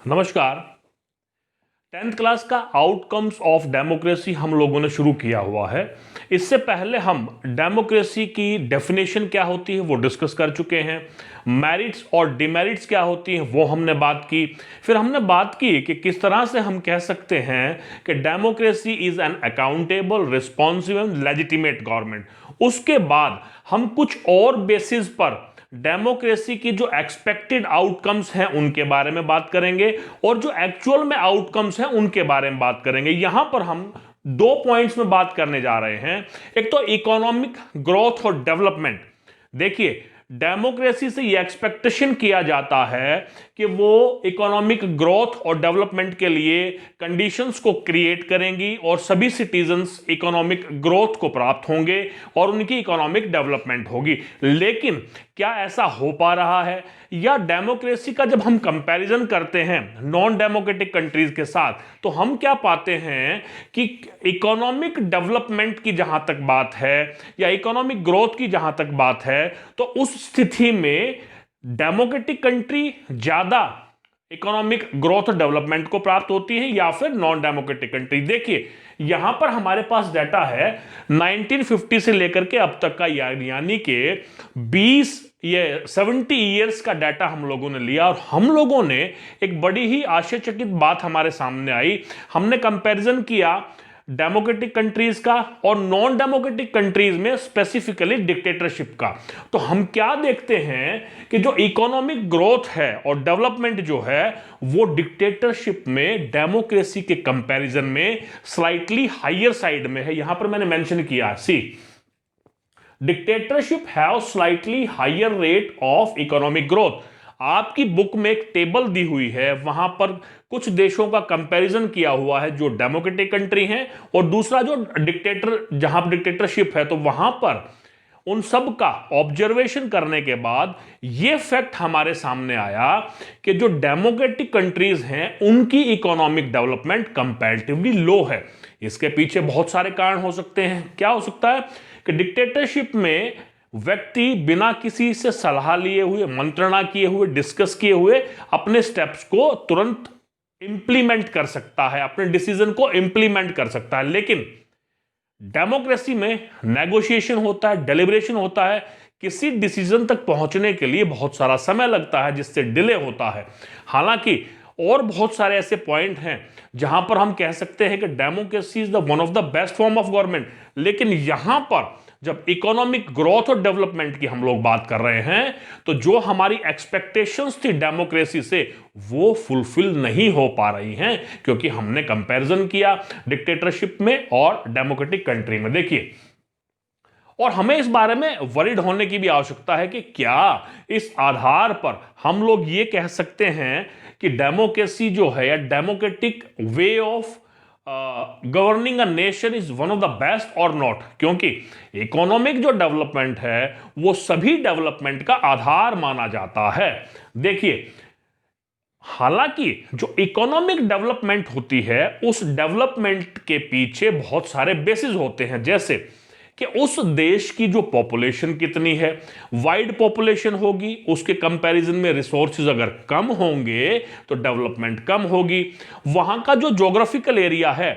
नमस्कार। 10th class का outcomes of democracy हम लोगों ने शुरू किया हुआ है। इससे पहले हम डेमोक्रेसी की डेफिनेशन क्या होती है वो डिस्कस कर चुके हैं। मेरिट्स और डिमेरिट्स क्या होती हैं वो हमने बात की। फिर हमने बात की कि किस तरह से हम कह सकते हैं कि democracy is an accountable, responsible, legitimate government. उसके बाद हम कुछ और बेसिस पर डेमोक्रेसी की जो एक्सपेक्टेड आउटकम्स हैं उनके बारे में बात करेंगे और जो एक्चुअल में आउटकम्स हैं उनके बारे में बात करेंगे। यहां पर हम दो पॉइंट्स में बात करने जा रहे हैं। एक तो इकोनॉमिक ग्रोथ और डेवलपमेंट। देखिए, डेमोक्रेसी से यह एक्सपेक्टेशन किया जाता है कि वो इकोनॉमिक ग्रोथ और डेवलपमेंट के लिए कंडीशंस को क्रिएट करेंगी और सभी सिटीजन्स इकोनॉमिक ग्रोथ को प्राप्त होंगे और उनकी इकोनॉमिक डेवलपमेंट होगी। लेकिन क्या ऐसा हो पा रहा है? या डेमोक्रेसी का जब हम कंपैरिजन करते हैं नॉन डेमोक्रेटिक कंट्रीज के साथ तो हम क्या पाते हैं कि इकोनॉमिक डेवलपमेंट की जहां तक बात है या इकोनॉमिक ग्रोथ की जहां तक बात है तो उस स्थिति में डेमोक्रेटिक कंट्री ज्यादा इकोनॉमिक ग्रोथ और डेवलपमेंट को प्राप्त होती है या फिर नॉन डेमोक्रेटिक कंट्री। देखिए, यहां पर हमारे पास डाटा है 1950 से लेकर के अब तक का, यानी कि 70 ईयर्स का डाटा हम लोगों ने लिया और हम लोगों ने एक बड़ी ही आश्चर्यचकित बात हमारे सामने आई। हमने कंपैरिजन किया डेमोक्रेटिक कंट्रीज का और नॉन डेमोक्रेटिक कंट्रीज में स्पेसिफिकली डिक्टेटरशिप का। तो हम क्या देखते हैं कि जो इकोनॉमिक ग्रोथ है और डेवलपमेंट जो है वो डिक्टेटरशिप में डेमोक्रेसी के कंपैरिजन में स्लाइटली हायर साइड में है। यहां पर मैंने मेंशन किया, see dictatorship have slightly higher rate of economic growth. आपकी बुक में एक टेबल दी हुई है, वहां पर कुछ देशों का कंपैरिजन किया हुआ है जो डेमोक्रेटिक कंट्री हैं और दूसरा जो जहां पर डिक्टेटरशिप है। तो वहां पर उन सब का ऑब्जर्वेशन करने के बाद यह फैक्ट हमारे सामने आया कि जो डेमोक्रेटिक कंट्रीज हैं उनकी इकोनॉमिक डेवलपमेंट कंपैरेटिवली लो है। इसके पीछे बहुत सारे कारण हो सकते हैं। क्या हो सकता है कि डिक्टेटरशिप में व्यक्ति बिना किसी से सलाह लिए हुए, मंत्रणा किए हुए, डिस्कस किए हुए अपने स्टेप्स को तुरंत इंप्लीमेंट कर सकता है, अपने डिसीजन को इंप्लीमेंट कर सकता है। लेकिन डेमोक्रेसी में नेगोशिएशन होता है, डेलिब्रेशन होता है, किसी डिसीजन तक पहुंचने के लिए बहुत सारा समय लगता है जिससे डिले होता है। हालांकि और बहुत सारे ऐसे पॉइंट हैं जहां पर हम कह सकते हैं कि democracy is the one of the best form of government. लेकिन यहां पर जब इकोनॉमिक ग्रोथ और डेवलपमेंट की हम लोग बात कर रहे हैं तो जो हमारी एक्सपेक्टेशंस थी डेमोक्रेसी से वो फुलफिल नहीं हो पा रही हैं, क्योंकि हमने कंपैरिजन किया डिक्टेटरशिप में और डेमोक्रेटिक कंट्री में। देखिए, और हमें इस बारे में वरीड होने की भी आवश्यकता है कि क्या इस आधार पर हम लोग ये कह सकते हैं कि डेमोक्रेसी जो है या democratic way of governing a nation is one of the best और नॉट। क्योंकि इकोनॉमिक जो डेवलपमेंट है वो सभी डेवलपमेंट का आधार माना जाता है। देखिए, हालांकि जो इकोनॉमिक डेवलपमेंट होती है उस डेवलपमेंट के पीछे बहुत सारे बेसिस होते हैं, जैसे कि उस देश की जो पॉपुलेशन कितनी है। वाइड पॉपुलेशन होगी, उसके कंपैरिजन में रिसोर्सेज अगर कम होंगे तो डेवलपमेंट कम होगी। वहां का जो ज्योग्राफिकल एरिया है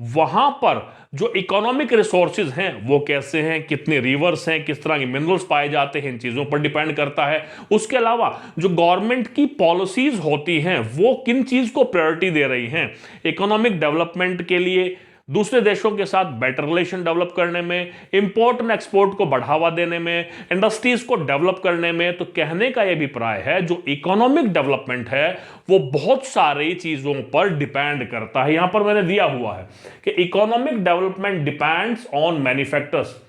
वहां पर जो इकोनॉमिक रिसोर्सेज हैं वो कैसे हैं, कितने रिवर्स हैं, किस तरह के मिनरल्स पाए जाते हैं, इन चीजों पर डिपेंड करता है। उसके अलावा जो गवर्नमेंट की पॉलिसीज होती हैं वो किन चीज को प्रायोरिटी दे रही हैं इकोनॉमिक डेवलपमेंट के लिए, दूसरे देशों के साथ बेटर रिलेशन डेवलप करने में, इंपोर्ट एंड एक्सपोर्ट को बढ़ावा देने में, इंडस्ट्रीज को डेवलप करने में। तो कहने का यह अभिप्राय है जो इकोनॉमिक डेवलपमेंट है वो बहुत सारी चीजों पर डिपेंड करता है। यहां पर मैंने दिया हुआ है कि economic development depends on many factors,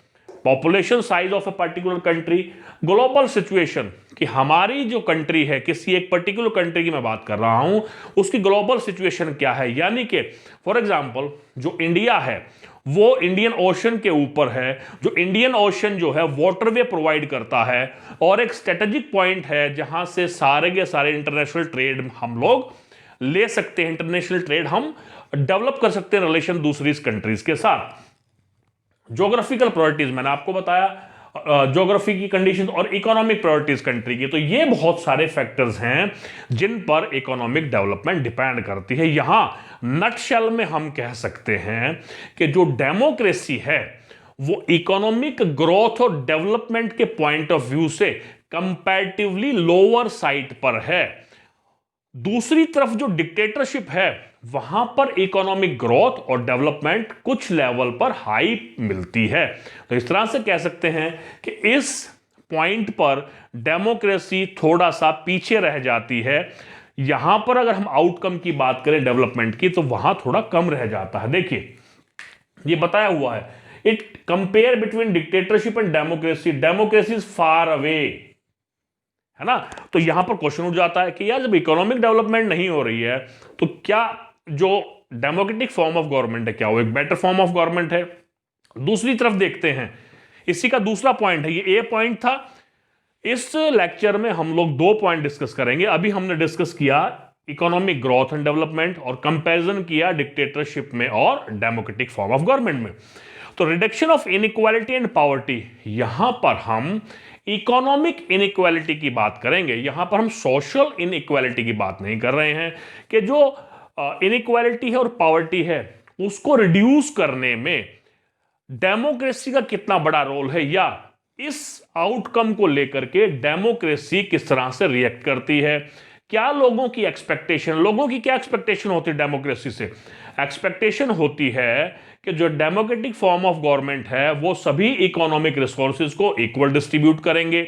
population size of a particular country, global situation कि हमारी जो कंट्री है, किसी एक पर्टिकुलर कंट्री की मैं बात कर रहा हूं, उसकी ग्लोबल सिचुएशन क्या है। यानी कि फॉर एग्जांपल जो इंडिया है वो इंडियन ओशन के ऊपर है। जो इंडियन ओशन जो है वाटरवे प्रोवाइड करता है और एक स्ट्रेटेजिक पॉइंट है जहां से सारे के सारे इंटरनेशनल ट्रेड हम लोग ले सकते हैं, इंटरनेशनल ट्रेड हम डेवलप कर सकते हैं रिलेशन दूसरी कंट्रीज के साथ। ज्योग्राफिकल प्रायोरिटीज मैंने आपको बताया, ज्योग्राफी की कंडीशन और इकोनॉमिक प्रायोरिटीज कंट्री की। तो ये बहुत सारे फैक्टर्स हैं जिन पर इकोनॉमिक डेवलपमेंट डिपेंड करती है। यहां नटशेल में हम कह सकते हैं कि जो डेमोक्रेसी है वो इकोनॉमिक ग्रोथ और डेवलपमेंट के पॉइंट ऑफ व्यू से कंपैरेटिवली लोअर साइड पर है। दूसरी तरफ जो डिक्टेटरशिप है वहां पर इकोनॉमिक ग्रोथ और डेवलपमेंट कुछ लेवल पर हाई मिलती है। तो इस तरह से कह सकते हैं कि इस पॉइंट पर डेमोक्रेसी थोड़ा सा पीछे रह जाती है। यहां पर अगर हम आउटकम की बात करें डेवलपमेंट की तो वहां थोड़ा कम रह जाता है। देखिए ये बताया हुआ है, it compare between dictatorship and democracy, democracy is far away, है ना। तो यहां पर क्वेश्चन उठ जाता है कि यार जब इकोनॉमिक डेवलपमेंट नहीं हो रही है तो क्या जो डेमोक्रेटिक फॉर्म ऑफ गवर्नमेंट है क्या वो एक बेटर फॉर्म ऑफ गवर्नमेंट है। दूसरी तरफ देखते हैं, इसी का दूसरा पॉइंट है, ये ए पॉइंट था। इस लेक्चर में हम लोग दो पॉइंट डिस्कस करेंगे। अभी हमने डिस्कस किया इकोनॉमिक ग्रोथ एंड डेवलपमेंट और कंपैरिजन किया डिक्टेटरशिप में और डेमोक्रेटिक फॉर्म ऑफ गवर्नमेंट में। तो reduction of inequality and poverty, यहां पर हम इकोनॉमिक इनइक्वालिटी की बात करेंगे। यहां पर हम सोशल इनइक्वालिटी की बात नहीं कर रहे हैं कि जो इनइक्वालिटी है और पॉवर्टी है उसको रिड्यूस करने में डेमोक्रेसी का कितना बड़ा रोल है, या इस आउटकम को लेकर के डेमोक्रेसी किस तरह से रिएक्ट करती है। क्या लोगों की क्या एक्सपेक्टेशन होती है डेमोक्रेसी से। एक्सपेक्टेशन होती है कि जो डेमोक्रेटिक फॉर्म ऑफ गवर्नमेंट है वो सभी इकोनॉमिक रिसोर्सेज को इक्वल डिस्ट्रीब्यूट करेंगे,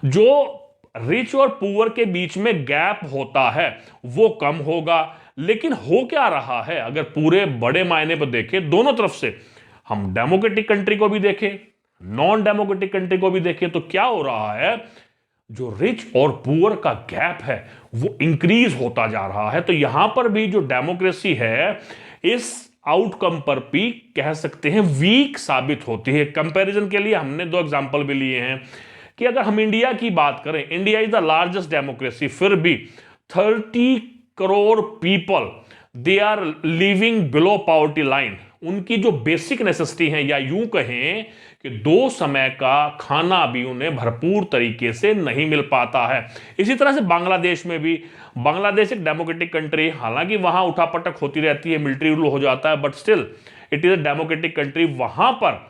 जो रिच और पुअर के बीच में गैप होता है वो कम होगा। लेकिन हो क्या रहा है, अगर पूरे बड़े मायने पर देखें दोनों तरफ से, हम डेमोक्रेटिक कंट्री को भी देखें नॉन डेमोक्रेटिक कंट्री को भी देखें, तो क्या हो रहा है, जो रिच और पुअर का गैप है वो इंक्रीज होता जा रहा है। तो यहां पर भी जो डेमोक्रेसी है इस आउटकम पर भी कह सकते हैं वीक साबित होती है। कंपैरिजन के लिए हमने दो एग्जांपल भी लिए हैं कि अगर हम इंडिया की बात करें, India is the largest democracy, फिर भी 30 crore people they are living below poverty line. उनकी जो बेसिक नेसेसिटी है, या यूं कहें कि 2 समय का खाना भी उन्हें भरपूर तरीके से नहीं मिल पाता है। इसी तरह से बांग्लादेश में भी, बांग्लादेश एक डेमोक्रेटिक कंट्री, हालांकि वहां उठापटक होती रहती है, मिलिट्री रूल हो जाता है, but still it is a democratic country. वहां पर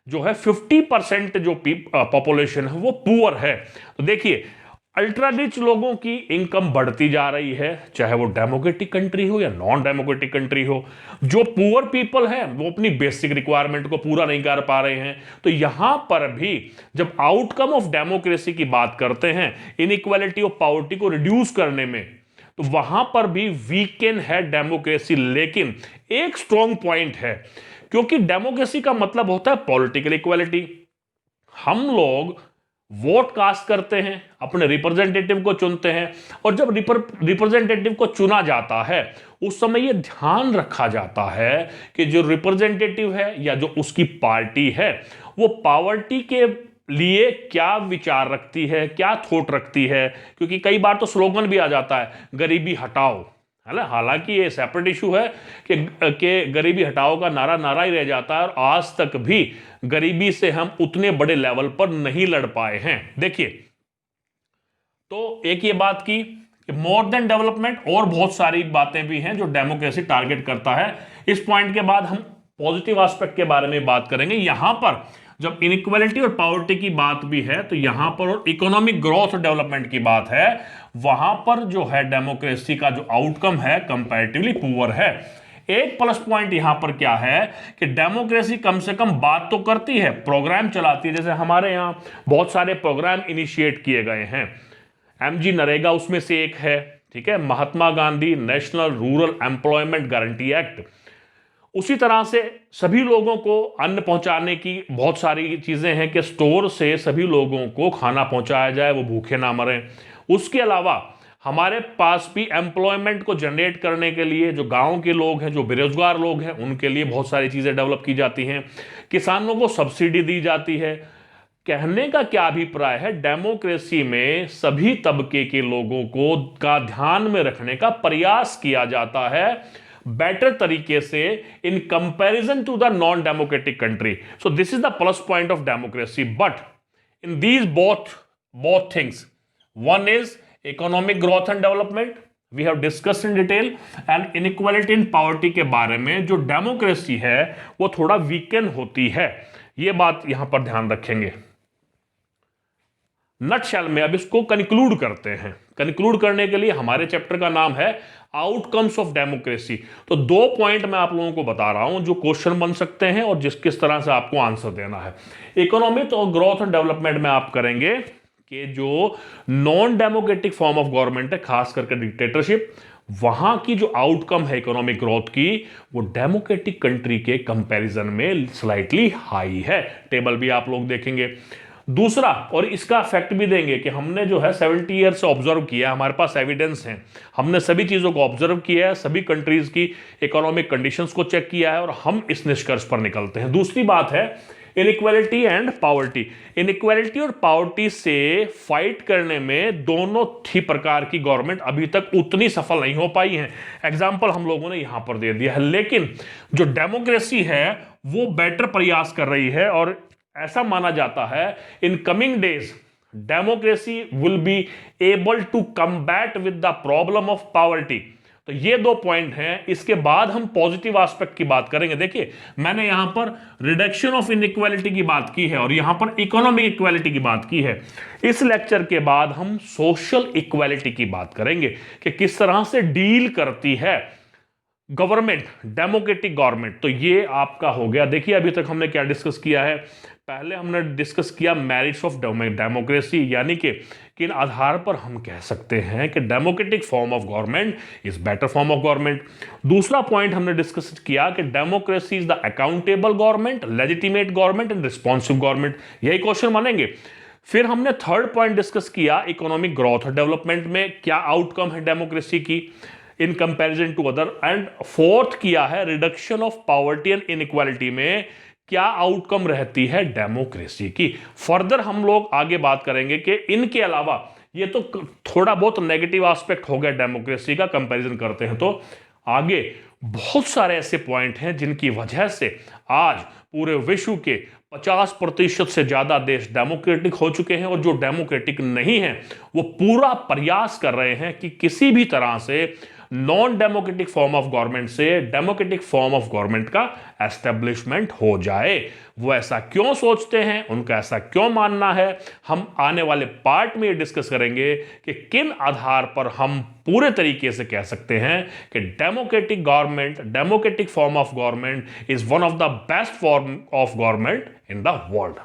जो है 50% जो पॉपुलेशन है वो पुअर है। तो देखिए अल्ट्रा रिच लोगों की इनकम बढ़ती जा रही है, चाहे वो डेमोक्रेटिक कंट्री हो या नॉन डेमोक्रेटिक कंट्री हो। जो पुअर पीपल है वो अपनी बेसिक रिक्वायरमेंट को पूरा नहीं कर पा रहे हैं। तो यहां पर भी जब आउटकम ऑफ डेमोक्रेसी की बात करते हैं, इनइक्वालिटी ऑफ पॉवर्टी को रिड्यूस करने में, तो वहां पर भी वीकेन है डेमोक्रेसी। लेकिन एक स्ट्रॉन्ग पॉइंट है, क्योंकि डेमोक्रेसी का मतलब होता है पॉलिटिकल इक्वालिटी। हम लोग वोट कास्ट करते हैं, अपने रिप्रेजेंटेटिव को चुनते हैं, और जब रिप्रेजेंटेटिव को चुना जाता है उस समय यह ध्यान रखा जाता है कि जो रिप्रेजेंटेटिव है या जो उसकी पार्टी है वो पॉवर्टी के लिए क्या विचार रखती है, क्या थॉट रखती है। क्योंकि कई बार तो स्लोगन भी आ जाता है, गरीबी हटाओ, है ना। हालांकि ये सेपरेट इशू है कि गरीबी हटाओ का नारा नारा ही रह जाता है, और आज तक भी गरीबी से हम उतने बड़े लेवल पर नहीं लड़ पाए हैं। देखिए, तो एक ये बात की कि मोर देन डेवलपमेंट, और बहुत सारी बातें भी हैं जो डेमोक्रेसी टारगेट करता है। इस पॉइंट के बाद हम पॉजिटिव एस्पेक्ट के बारे में बात करेंगे। यहां पर जब इनइक्वालिटी और पॉवर्टी की बात भी है तो यहां पर, और इकोनॉमिक ग्रोथ और डेवलपमेंट की बात है, वहां पर जो है डेमोक्रेसी का जो आउटकम है कंपैरेटिवली पुअर है। एक प्लस पॉइंट यहां पर क्या है कि डेमोक्रेसी कम से कम बात तो करती है, प्रोग्राम चलाती है। जैसे हमारे यहां बहुत सारे प्रोग्राम इनिशिएट किए गए हैं, एमजी नरेगा उसमें से एक है, ठीक है, Mahatma Gandhi national rural employment guarantee act. उसी तरह से सभी लोगों को अन्न पहुंचाने की बहुत सारी चीजें हैं कि स्टोर से सभी लोगों को खाना पहुंचाया जाए, वो भूखे ना मरें। उसके अलावा हमारे पास भी एम्प्लॉयमेंट को जनरेट करने के लिए जो गांव के लोग हैं, जो बेरोजगार लोग हैं, उनके लिए बहुत सारी चीजें डेवलप की जाती हैं। किसानों को सब्सिडी दी जाती है। कहने का क्या अभिप्राय है, डेमोक्रेसी में सभी तबके के लोगों को का ध्यान में रखने का प्रयास किया जाता है बेटर तरीके से in comparison to the non democratic country. So this is the plus point of democracy. But in these both things. One is economic growth and development, we have discussed in detail, and inequality and poverty के बारे में जो democracy है वो थोड़ा weaken होती है, ये बात यहां पर ध्यान रखेंगे। नटशेल में अब इसको कंक्लूड करते हैं। कंक्लूड करने के लिए हमारे चैप्टर का नाम है आउटकम्स ऑफ डेमोक्रेसी। तो 2 पॉइंट मैं आप लोगों को बता रहा हूं जो क्वेश्चन बन सकते हैं और किस तरह से आपको आंसर देना है। इकोनॉमिक और ग्रोथ एंड डेवलपमेंट में आप करेंगे कि जो non democratic form of government है, खास करके डिक्टेटरशिप, वहां की जो आउटकम है इकोनॉमिक ग्रोथ की वो डेमोक्रेटिक कंट्री के कंपैरिजन में स्लाइटली हाई है। टेबल भी आप लोग देखेंगे। दूसरा, और इसका फैक्ट भी देंगे कि हमने जो है 70 ईयर से ऑब्जर्व किया, हमारे पास एविडेंस है, हमने सभी चीज़ों को ऑब्जर्व किया है, सभी कंट्रीज की इकोनॉमिक कंडीशंस को चेक किया है और हम इस निष्कर्ष पर निकलते हैं। दूसरी बात है इनइक्वालिटी एंड पावर्टी। इनइक्वालिटी और पावर्टी से फाइट करने में दोनों ही प्रकार की गवर्नमेंट अभी तक उतनी सफल नहीं हो पाई हैं। एग्जाम्पल हम लोगों ने यहां पर दे दिया है, लेकिन जो डेमोक्रेसी है वो बेटर प्रयास कर रही है और ऐसा माना जाता है in coming days democracy will be able to combat with the problem of poverty. तो ये 2 पॉइंट हैं। इसके बाद हम पॉजिटिव एस्पेक्ट की बात करेंगे। देखिए, मैंने यहां पर रिडक्शन ऑफ इनइक्वालिटी की बात की है और यहां पर इकोनॉमिक इक्वालिटी की बात की है। इस लेक्चर के बाद हम सोशल इक्वालिटी की बात करेंगे कि किस तरह से डील करती है गवर्नमेंट, डेमोक्रेटिक गवर्नमेंट। तो ये आपका हो गया। देखिए, अभी तक हमने क्या डिस्कस किया है। पहले हमने डिस्कस किया मेरिट्स ऑफ डेमोक्रेसी, यानी कि किन आधार पर हम कह सकते हैं कि democratic form of government is better form of government. दूसरा पॉइंट हमने डिस्कस किया कि democracy is the accountable government, legitimate government and responsive government. यही क्वेश्चन मानेंगे। फिर हमने थर्ड पॉइंट डिस्कस किया इकोनॉमिक ग्रोथ और डेवलपमेंट में क्या आउटकम है डेमोक्रेसी की in comparison to other, and fourth किया है reduction of poverty and inequality में क्या आउटकम रहती है डेमोक्रेसी की। फर्दर हम लोग आगे बात करेंगे कि इनके अलावा ये तो थोड़ा बहुत नेगेटिव एस्पेक्ट हो गया डेमोक्रेसी का, कंपैरिजन करते हैं तो आगे बहुत सारे ऐसे पॉइंट हैं जिनकी वजह से आज पूरे विश्व के 50% से ज्यादा देश डेमोक्रेटिक हो चुके हैं और जो डेमोक्रेटिक नहीं हैं वो पूरा प्रयास कर रहे हैं कि किसी भी तरह से non democratic form of government से डेमोक्रेटिक फॉर्म ऑफ गवर्नमेंट का एस्टेब्लिशमेंट हो जाए। वो ऐसा क्यों सोचते हैं, उनका ऐसा क्यों मानना है, हम आने वाले पार्ट में ये डिस्कस करेंगे कि किन आधार पर हम पूरे तरीके से कह सकते हैं कि democratic government, democratic form of government is one of the best form of government in the world.